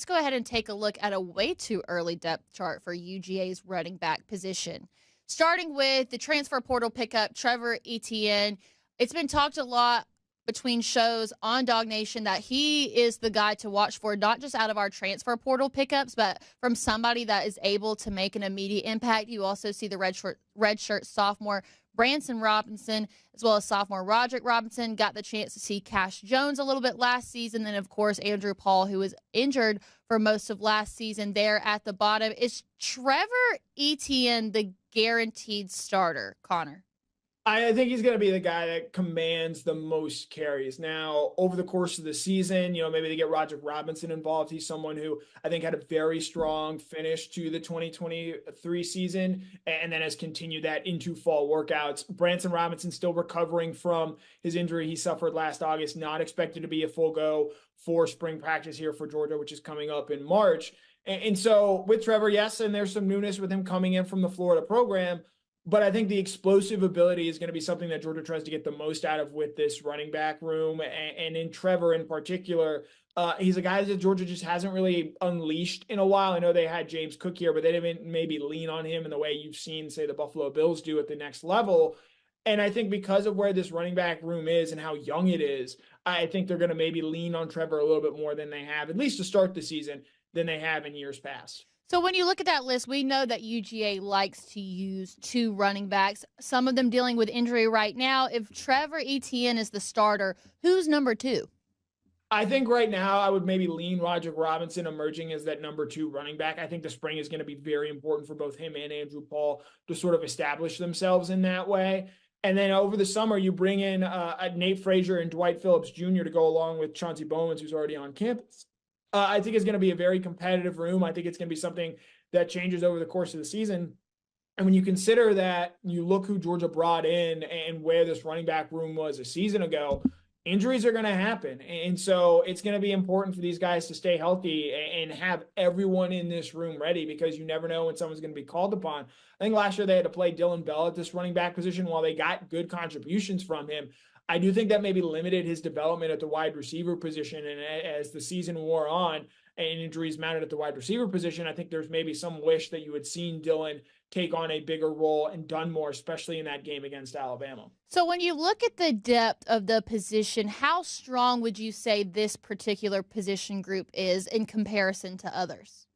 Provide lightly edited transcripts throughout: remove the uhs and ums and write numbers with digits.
go ahead and take a look at a way too early depth chart for UGA's running back position. Starting with the transfer portal pickup, Trevor Etienne. It's been talked a lot between shows on DawgNation that he is the guy to watch for, not just out of our transfer portal pickups, but from somebody that is able to make an immediate impact. You also see the redshirt sophomore Branson Robinson, as well as sophomore Roderick Robinson. Got the chance to see Cash Jones a little bit last season. Then, of course, Andrew Paul, who was injured for most of last season there at the bottom. Is Trevor Etienne the guaranteed starter, Connor? I think he's going to be the guy that commands the most carries. Now, over the course of the season, maybe they get Roderick Robinson involved. He's someone who I think had a very strong finish to the 2023 season and then has continued that into fall workouts. Branson Robinson still recovering from his injury he suffered last August, not expected to be a full go for spring practice here for Georgia, which is coming up in March. And so with Trevor, yes, and there's some newness with him coming in from the Florida program. But I think the explosive ability is going to be something that Georgia tries to get the most out of with this running back room. And in Trevor in particular, he's a guy that Georgia just hasn't really unleashed in a while. I know they had James Cook here, but they didn't maybe lean on him in the way you've seen, say, the Buffalo Bills do at the next level. And I think because of where this running back room is and how young it is, I think they're going to maybe lean on Trevor a little bit more than they have, at least to start the season, than they have in years past. So when you look at that list, we know that UGA likes to use two running backs, some of them dealing with injury right now. If Trevor Etienne is the starter, who's number two? I think right now I would maybe lean Roderick Robinson emerging as that number two running back. I think the spring is going to be very important for both him and Andrew Paul to sort of establish themselves in that way. And then over the summer, you bring in Nate Frazier and Dwight Phillips Jr. to go along with Chauncey Bowens, who's already on campus. I think it's going to be a very competitive room. I think it's going to be something that changes over the course of the season. And when you consider that, you look who Georgia brought in and where this running back room was a season ago, injuries are going to happen. And so it's going to be important for these guys to stay healthy and have everyone in this room ready, because you never know when someone's going to be called upon. I think last year they had to play Dylan Bell at this running back position. While they got good contributions from him, I do think that maybe limited his development at the wide receiver position. And as the season wore on and injuries mounted at the wide receiver position, I think there's maybe some wish that you had seen Dylan take on a bigger role and done more, especially in that game against Alabama. So when you look at the depth of the position, how strong would you say this particular position group is in comparison to others?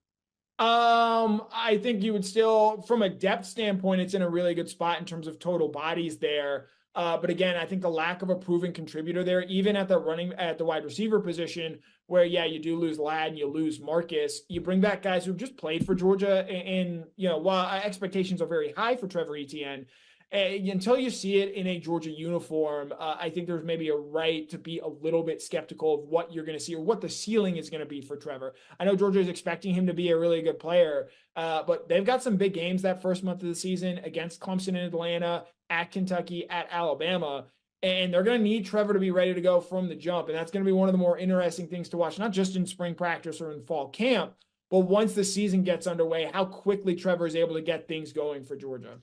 I think you would still, from a depth standpoint, it's in a really good spot in terms of total bodies there. But again, I think the lack of a proven contributor there, even at the wide receiver position, where, yeah, you do lose Ladd and you lose Marcus, you bring back guys who've just played for Georgia. And while expectations are very high for Trevor Etienne, until you see it in a Georgia uniform, I think there's maybe a right to be a little bit skeptical of what you're going to see or what the ceiling is going to be for Trevor. I know Georgia is expecting him to be a really good player, but they've got some big games that first month of the season against Clemson and Atlanta, at Kentucky, at Alabama, and they're going to need Trevor to be ready to go from the jump. And that's going to be one of the more interesting things to watch, not just in spring practice or in fall camp, but once the season gets underway, how quickly Trevor is able to get things going for Georgia.